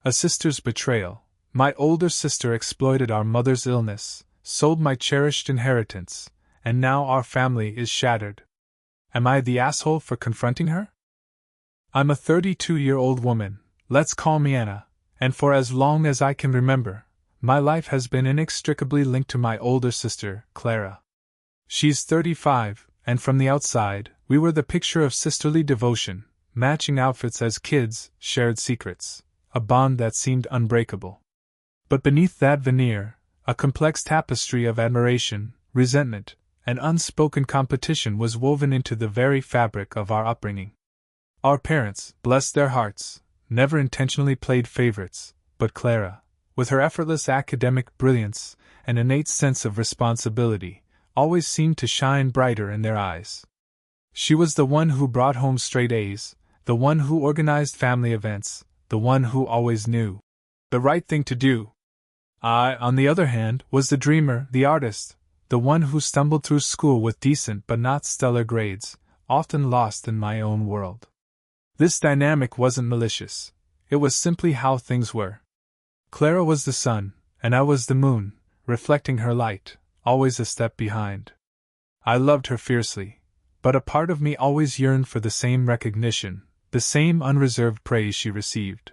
A sister's betrayal. My older sister exploited our mother's illness, sold my cherished inheritance, and now our family is shattered. Am I the asshole for confronting her? I'm a 32-year-old woman, let's call me Anna, and for as long as I can remember, my life has been inextricably linked to my older sister, Clara. She's 35, and from the outside, we were the picture of sisterly devotion, matching outfits as kids, shared secrets, a bond that seemed unbreakable. But beneath that veneer, a complex tapestry of admiration, resentment, and unspoken competition was woven into the very fabric of our upbringing. Our parents, bless their hearts, never intentionally played favorites, but Clara, with her effortless academic brilliance and innate sense of responsibility, always seemed to shine brighter in their eyes. She was the one who brought home straight A's, the one who organized family events, the one who always knew the right thing to do. I, on the other hand, was the dreamer, the artist, the one who stumbled through school with decent but not stellar grades, often lost in my own world. This dynamic wasn't malicious. It was simply how things were. Clara was the sun, and I was the moon, reflecting her light, always a step behind. I loved her fiercely, but a part of me always yearned for the same recognition, the same unreserved praise she received.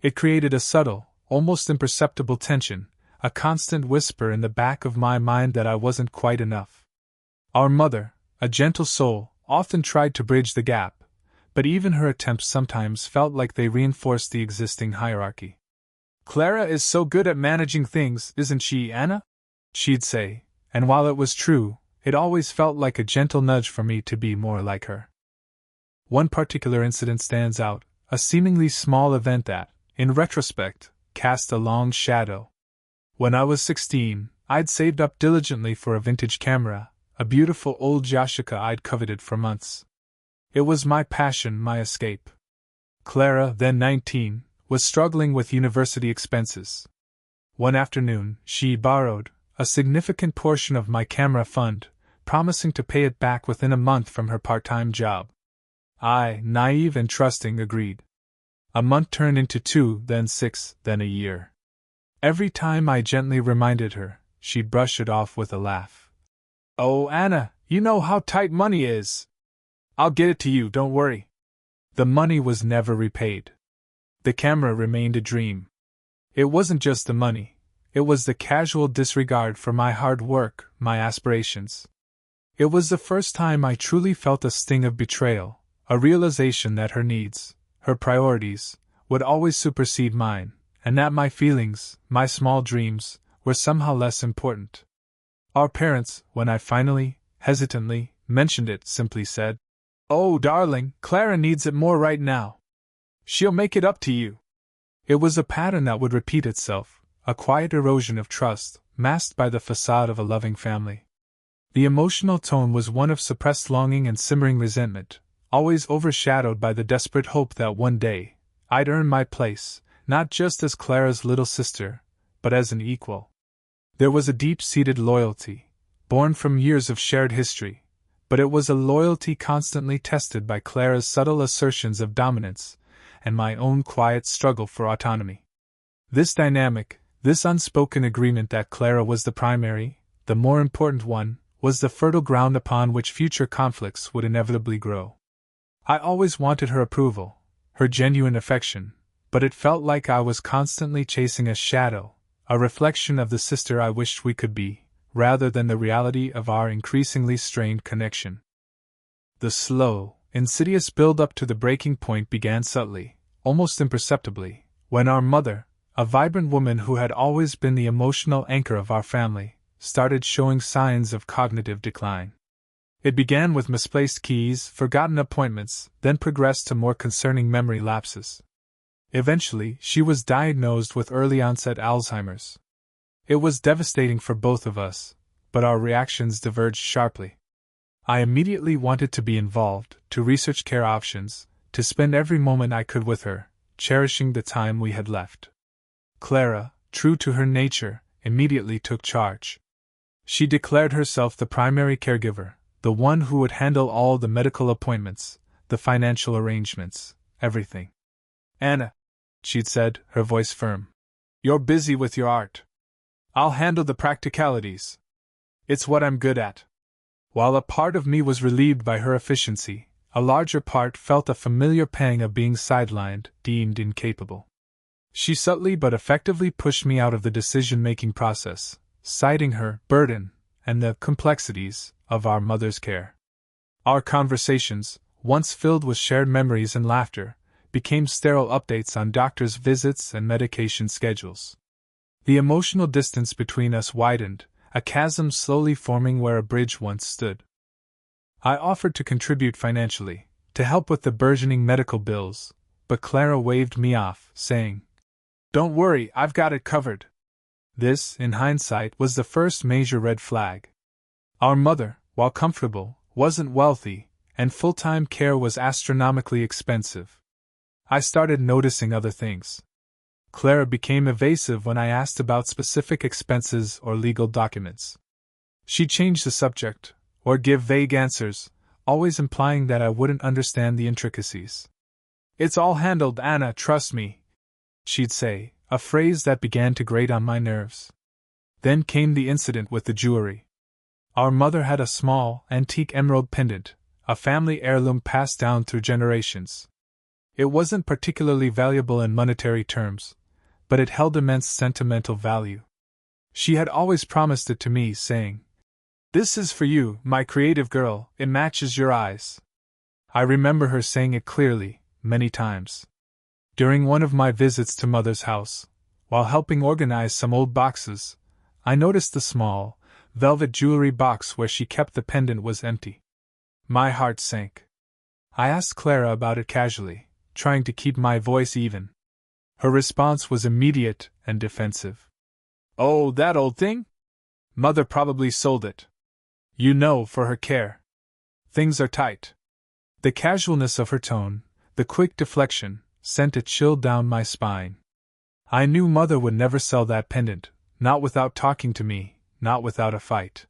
It created a subtle, almost imperceptible tension, a constant whisper in the back of my mind that I wasn't quite enough. Our mother, a gentle soul, often tried to bridge the gap, but even her attempts sometimes felt like they reinforced the existing hierarchy. "Clara is so good at managing things, isn't she, Anna?" she'd say, and while it was true, it always felt like a gentle nudge for me to be more like her. One particular incident stands out, a seemingly small event that, in retrospect, cast a long shadow. When I was 16, I'd saved up diligently for a vintage camera, a beautiful old Yashica I'd coveted for months. It was my passion, my escape. Clara, then 19, was struggling with university expenses. One afternoon, she borrowed a significant portion of my camera fund, promising to pay it back within a month from her part-time job. I, naive and trusting, agreed. A month turned into 2, then 6, then a year. Every time I gently reminded her, she'd brush it off with a laugh. "Oh, Anna, you know how tight money is. I'll get it to you, don't worry." The money was never repaid. The camera remained a dream. It wasn't just the money, it was the casual disregard for my hard work, my aspirations. It was the first time I truly felt a sting of betrayal, a realization that her needs, her priorities, would always supersede mine, and that my feelings, my small dreams, were somehow less important. Our parents, when I finally, hesitantly, mentioned it, simply said, "Oh, darling, Clara needs it more right now. She'll make it up to you." It was a pattern that would repeat itself, a quiet erosion of trust, masked by the facade of a loving family. The emotional tone was one of suppressed longing and simmering resentment, always overshadowed by the desperate hope that one day, I'd earn my place, not just as Clara's little sister, but as an equal. There was a deep-seated loyalty, born from years of shared history, but it was a loyalty constantly tested by Clara's subtle assertions of dominance, and my own quiet struggle for autonomy. This dynamic, this unspoken agreement that Clara was the primary, the more important one, was the fertile ground upon which future conflicts would inevitably grow. I always wanted her approval, her genuine affection, but it felt like I was constantly chasing a shadow, a reflection of the sister I wished we could be, rather than the reality of our increasingly strained connection. The slow, insidious build-up to the breaking point began subtly, almost imperceptibly, when our mother, a vibrant woman who had always been the emotional anchor of our family, started showing signs of cognitive decline. It began with misplaced keys, forgotten appointments, then progressed to more concerning memory lapses. Eventually, she was diagnosed with early-onset Alzheimer's. It was devastating for both of us, but our reactions diverged sharply. I immediately wanted to be involved, to research care options, to spend every moment I could with her, cherishing the time we had left. Clara, true to her nature, immediately took charge. She declared herself the primary caregiver, the one who would handle all the medical appointments, the financial arrangements, everything. "Anna, she'd said, her voice firm. You're busy with your art. I'll handle the practicalities. It's what I'm good at. While a part of me was relieved by her efficiency, a larger part felt a familiar pang of being sidelined, deemed incapable. She subtly but effectively pushed me out of the decision-making process, citing her burden and the complexities of our mother's care. Our conversations, once filled with shared memories and laughter, became sterile updates on doctors' visits and medication schedules. The emotional distance between us widened, a chasm slowly forming where a bridge once stood. I offered to contribute financially, to help with the burgeoning medical bills, but Clara waved me off, saying, "Don't worry, I've got it covered." This, in hindsight, was the first major red flag. Our mother, while comfortable, wasn't wealthy, and full-time care was astronomically expensive. I started noticing other things. Clara became evasive when I asked about specific expenses or legal documents. She changed the subject, or give vague answers, always implying that I wouldn't understand the intricacies. "It's all handled, Anna, trust me," she'd say, a phrase that began to grate on my nerves. Then came the incident with the jewelry. Our mother had a small, antique emerald pendant, a family heirloom passed down through generations. It wasn't particularly valuable in monetary terms, but it held immense sentimental value. She had always promised it to me, saying, "This is for you, my creative girl, it matches your eyes." I remember her saying it clearly, many times. During one of my visits to Mother's house, while helping organize some old boxes, I noticed the small, velvet jewelry box where she kept the pendant was empty. My heart sank. I asked Clara about it casually, trying to keep my voice even. Her response was immediate and defensive. "Oh, that old thing? Mother probably sold it. You know, for her care. Things are tight." The casualness of her tone, the quick deflection, sent a chill down my spine. I knew Mother would never sell that pendant, not without talking to me, not without a fight.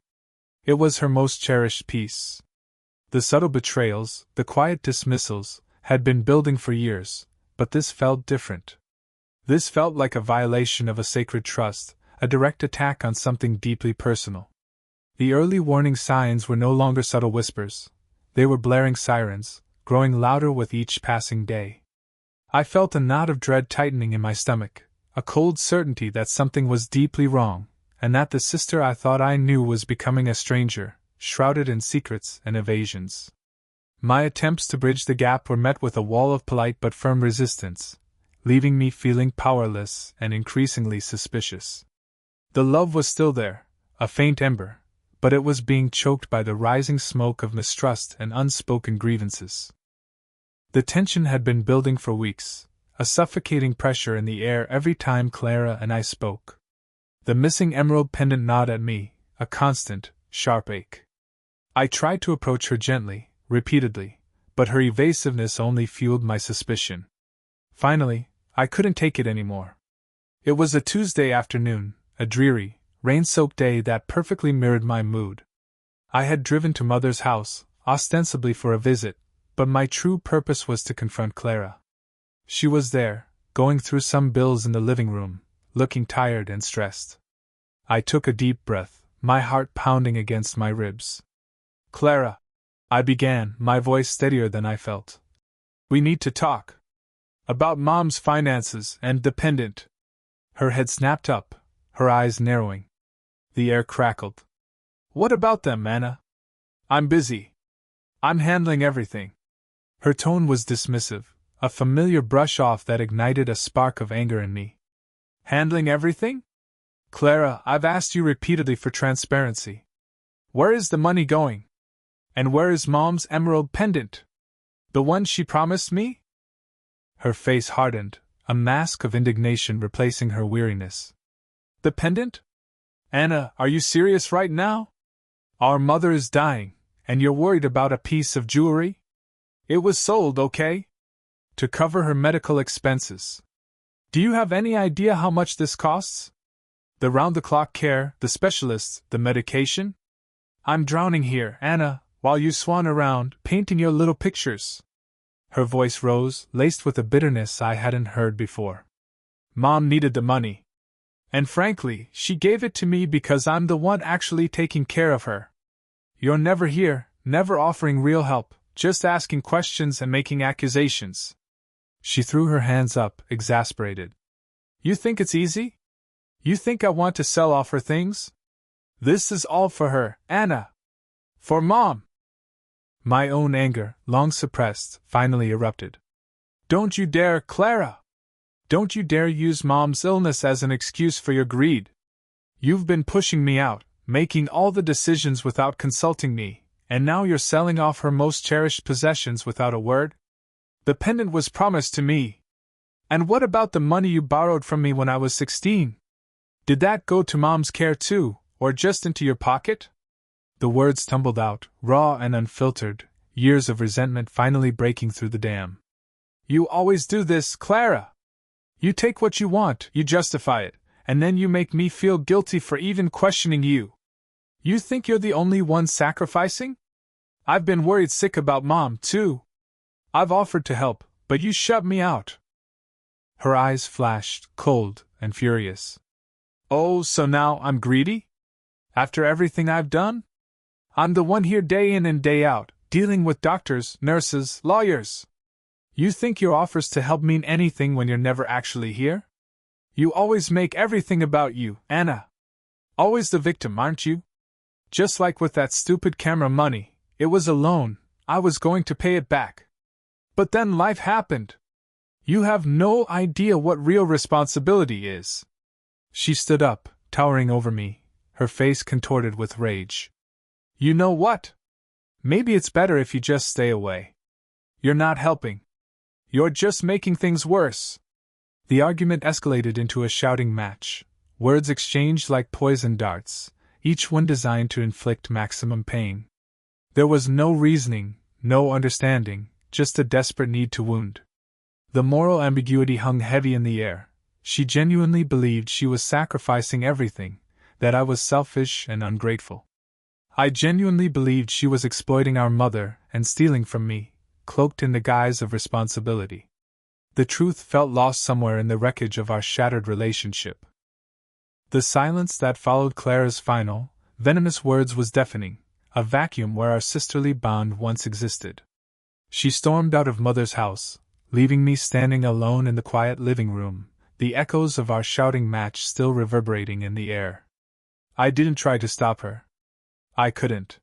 It was her most cherished piece. The subtle betrayals, the quiet dismissals, had been building for years, but this felt different. This felt like a violation of a sacred trust, a direct attack on something deeply personal. The early warning signs were no longer subtle whispers. They were blaring sirens, growing louder with each passing day. I felt a knot of dread tightening in my stomach, a cold certainty that something was deeply wrong, and that the sister I thought I knew was becoming a stranger, shrouded in secrets and evasions. My attempts to bridge the gap were met with a wall of polite but firm resistance, leaving me feeling powerless and increasingly suspicious. The love was still there, a faint ember, but it was being choked by the rising smoke of mistrust and unspoken grievances. The tension had been building for weeks, a suffocating pressure in the air every time Clara and I spoke. The missing emerald pendant gnawed at me, a constant, sharp ache. I tried to approach her gently, repeatedly, but her evasiveness only fueled my suspicion. Finally, I couldn't take it anymore. It was a Tuesday afternoon, a dreary, rain-soaked day that perfectly mirrored my mood. I had driven to Mother's house, ostensibly for a visit, but my true purpose was to confront Clara. She was there, going through some bills in the living room, looking tired and stressed. I took a deep breath, my heart pounding against my ribs. "Clara," I began, my voice steadier than I felt. "We need to talk. About Mom's finances and the pendant." Her head snapped up, her eyes narrowing. The air crackled. "What about them, Anna? I'm busy. I'm handling everything." Her tone was dismissive, a familiar brush-off that ignited a spark of anger in me. "Handling everything? Clara, I've asked you repeatedly for transparency. Where is the money going? And where is Mom's emerald pendant? The one she promised me?" Her face hardened, a mask of indignation replacing her weariness. "The pendant? Anna, are you serious right now? Our mother is dying, and you're worried about a piece of jewelry? It was sold, okay? To cover her medical expenses. Do you have any idea how much this costs? The round-the-clock care, the specialists, the medication? I'm drowning here, Anna, while you swan around, painting your little pictures." Her voice rose, laced with a bitterness I hadn't heard before. Mom needed the money. And frankly, she gave it to me because I'm the one actually taking care of her. You're never here, never offering real help, just asking questions and making accusations. She threw her hands up, exasperated. You think it's easy? You think I want to sell off her things? This is all for her, Anna. For Mom. My own anger, long suppressed, finally erupted. Don't you dare, Clara! Don't you dare use Mom's illness as an excuse for your greed. You've been pushing me out, making all the decisions without consulting me, and now you're selling off her most cherished possessions without a word? The pendant was promised to me. And what about the money you borrowed from me when I was 16? Did that go to Mom's care too, or just into your pocket? The words tumbled out, raw and unfiltered, years of resentment finally breaking through the dam. You always do this, Clara! You take what you want, you justify it, and then you make me feel guilty for even questioning you. You think you're the only one sacrificing? I've been worried sick about Mom, too. I've offered to help, but you shut me out. Her eyes flashed, cold and furious. Oh, so now I'm greedy? After everything I've done? I'm the one here day in and day out, dealing with doctors, nurses, lawyers. You think your offers to help mean anything when you're never actually here? You always make everything about you, Anna. Always the victim, aren't you? Just like with that stupid camera money, it was a loan, I was going to pay it back. But then life happened. You have no idea what real responsibility is. She stood up, towering over me, her face contorted with rage. You know what? Maybe it's better if you just stay away. You're not helping. You're just making things worse. The argument escalated into a shouting match, words exchanged like poison darts, each one designed to inflict maximum pain. There was no reasoning, no understanding, just a desperate need to wound. The moral ambiguity hung heavy in the air. She genuinely believed she was sacrificing everything, that I was selfish and ungrateful. I genuinely believed she was exploiting our mother and stealing from me, cloaked in the guise of responsibility. The truth felt lost somewhere in the wreckage of our shattered relationship. The silence that followed Clara's final, venomous words was deafening, a vacuum where our sisterly bond once existed. She stormed out of Mother's house, leaving me standing alone in the quiet living room, the echoes of our shouting match still reverberating in the air. I didn't try to stop her. I couldn't.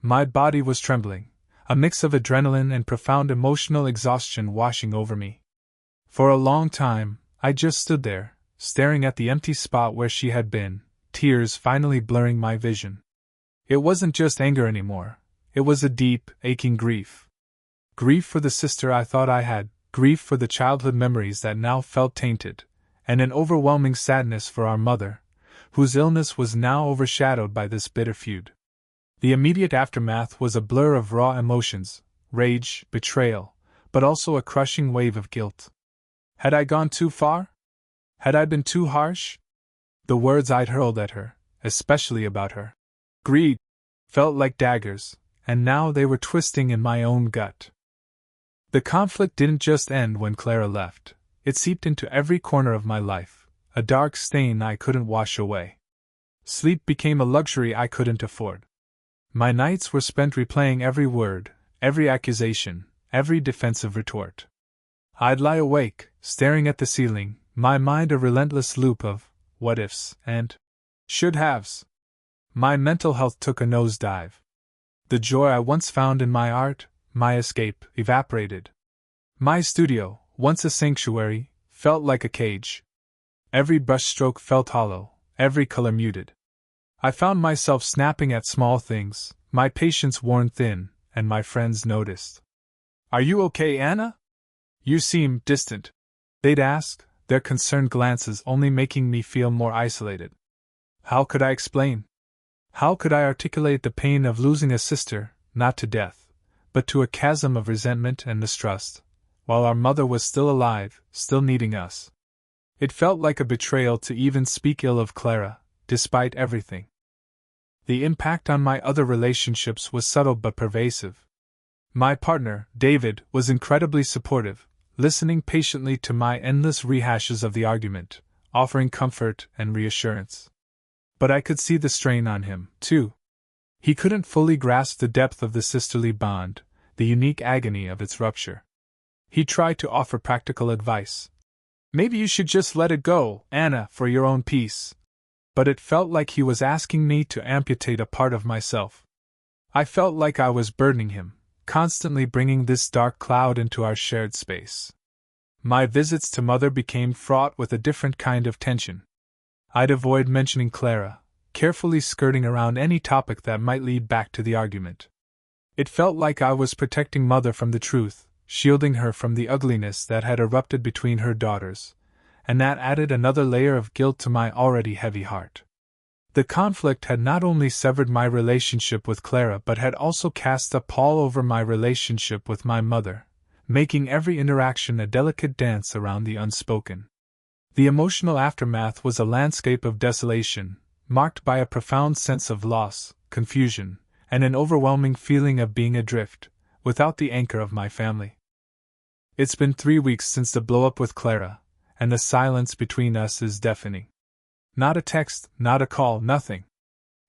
My body was trembling, a mix of adrenaline and profound emotional exhaustion washing over me. For a long time, I just stood there, staring at the empty spot where she had been, tears finally blurring my vision. It wasn't just anger anymore, it was a deep, aching grief. Grief for the sister I thought I had, grief for the childhood memories that now felt tainted, and an overwhelming sadness for our mother, whose illness was now overshadowed by this bitter feud. The immediate aftermath was a blur of raw emotions, rage, betrayal, but also a crushing wave of guilt. Had I gone too far? Had I been too harsh? The words I'd hurled at her, especially about her greed, felt like daggers, and now they were twisting in my own gut. The conflict didn't just end when Clara left, it seeped into every corner of my life, a dark stain I couldn't wash away. Sleep became a luxury I couldn't afford. My nights were spent replaying every word, every accusation, every defensive retort. I'd lie awake, staring at the ceiling, my mind a relentless loop of what-ifs and should-haves. My mental health took a nosedive. The joy I once found in my art, my escape, evaporated. My studio, once a sanctuary, felt like a cage. Every brushstroke felt hollow, every color muted. I found myself snapping at small things, my patience worn thin, and my friends noticed. "Are you okay, Anna? You seem distant," they'd ask, their concerned glances only making me feel more isolated. How could I explain? How could I articulate the pain of losing a sister, not to death, but to a chasm of resentment and mistrust, while our mother was still alive, still needing us? It felt like a betrayal to even speak ill of Clara, despite everything. The impact on my other relationships was subtle but pervasive. My partner, David, was incredibly supportive, listening patiently to my endless rehashes of the argument, offering comfort and reassurance. But I could see the strain on him, too. He couldn't fully grasp the depth of the sisterly bond, the unique agony of its rupture. He tried to offer practical advice. Maybe you should just let it go, Anna, for your own peace. But it felt like he was asking me to amputate a part of myself. I felt like I was burdening him, constantly bringing this dark cloud into our shared space. My visits to Mother became fraught with a different kind of tension. I'd avoid mentioning Clara, carefully skirting around any topic that might lead back to the argument. It felt like I was protecting Mother from the truth, shielding her from the ugliness that had erupted between her daughters, and that added another layer of guilt to my already heavy heart. The conflict had not only severed my relationship with Clara but had also cast a pall over my relationship with my mother, making every interaction a delicate dance around the unspoken. The emotional aftermath was a landscape of desolation, marked by a profound sense of loss, confusion, and an overwhelming feeling of being adrift, without the anchor of my family. It's been 3 weeks since the blow-up with Clara, and the silence between us is deafening. Not a text, not a call, nothing.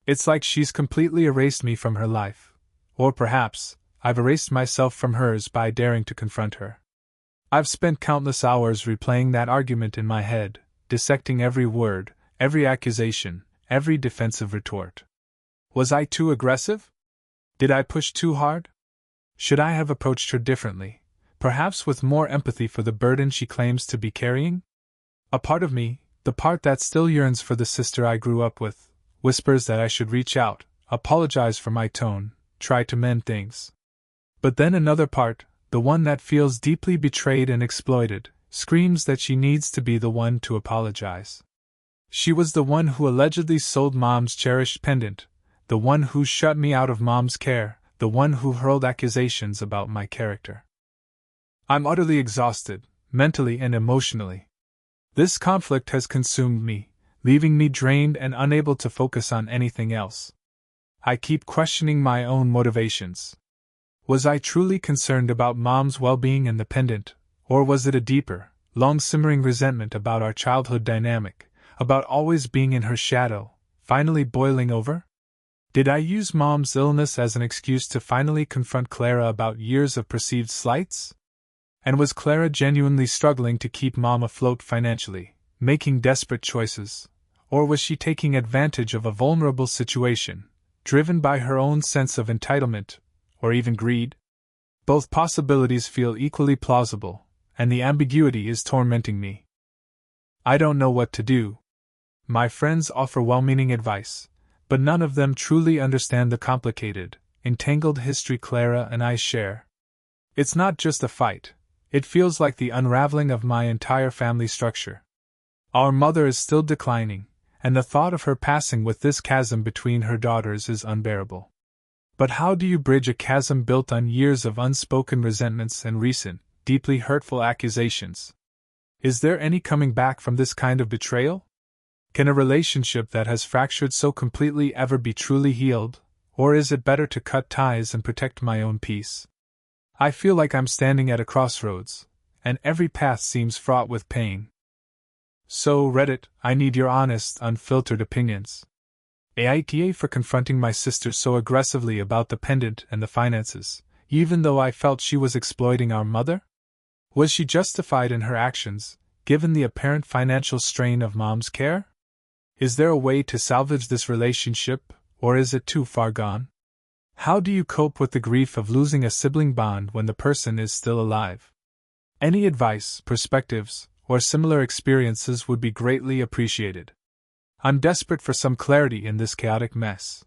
It's like she's completely erased me from her life. Or perhaps, I've erased myself from hers by daring to confront her. I've spent countless hours replaying that argument in my head, dissecting every word, every accusation, every defensive retort. Was I too aggressive? Did I push too hard? Should I have approached her differently, perhaps with more empathy for the burden she claims to be carrying? A part of me, the part that still yearns for the sister I grew up with, whispers that I should reach out, apologize for my tone, try to mend things. But then another part, the one that feels deeply betrayed and exploited, screams that she needs to be the one to apologize. She was the one who allegedly sold Mom's cherished pendant, the one who shut me out of Mom's care, the one who hurled accusations about my character. I'm utterly exhausted, mentally and emotionally. This conflict has consumed me, leaving me drained and unable to focus on anything else. I keep questioning my own motivations. Was I truly concerned about Mom's well-being and the pendant, or was it a deeper, long-simmering resentment about our childhood dynamic, about always being in her shadow, finally boiling over? Did I use Mom's illness as an excuse to finally confront Clara about years of perceived slights? And was Clara genuinely struggling to keep Mom afloat financially, making desperate choices, or was she taking advantage of a vulnerable situation, driven by her own sense of entitlement, or even greed? Both possibilities feel equally plausible, and the ambiguity is tormenting me. I don't know what to do. My friends offer well-meaning advice, but none of them truly understand the complicated, entangled history Clara and I share. It's not just a fight, it feels like the unraveling of my entire family structure. Our mother is still declining, and the thought of her passing with this chasm between her daughters is unbearable. But how do you bridge a chasm built on years of unspoken resentments and recent, deeply hurtful accusations? Is there any coming back from this kind of betrayal? Can a relationship that has fractured so completely ever be truly healed, or is it better to cut ties and protect my own peace? I feel like I'm standing at a crossroads, and every path seems fraught with pain. So, Reddit, I need your honest, unfiltered opinions. AITA for confronting my sister so aggressively about the pendant and the finances, even though I felt she was exploiting our mother? Was she justified in her actions, given the apparent financial strain of Mom's care? Is there a way to salvage this relationship, or is it too far gone? How do you cope with the grief of losing a sibling bond when the person is still alive? Any advice, perspectives, or similar experiences would be greatly appreciated. I'm desperate for some clarity in this chaotic mess.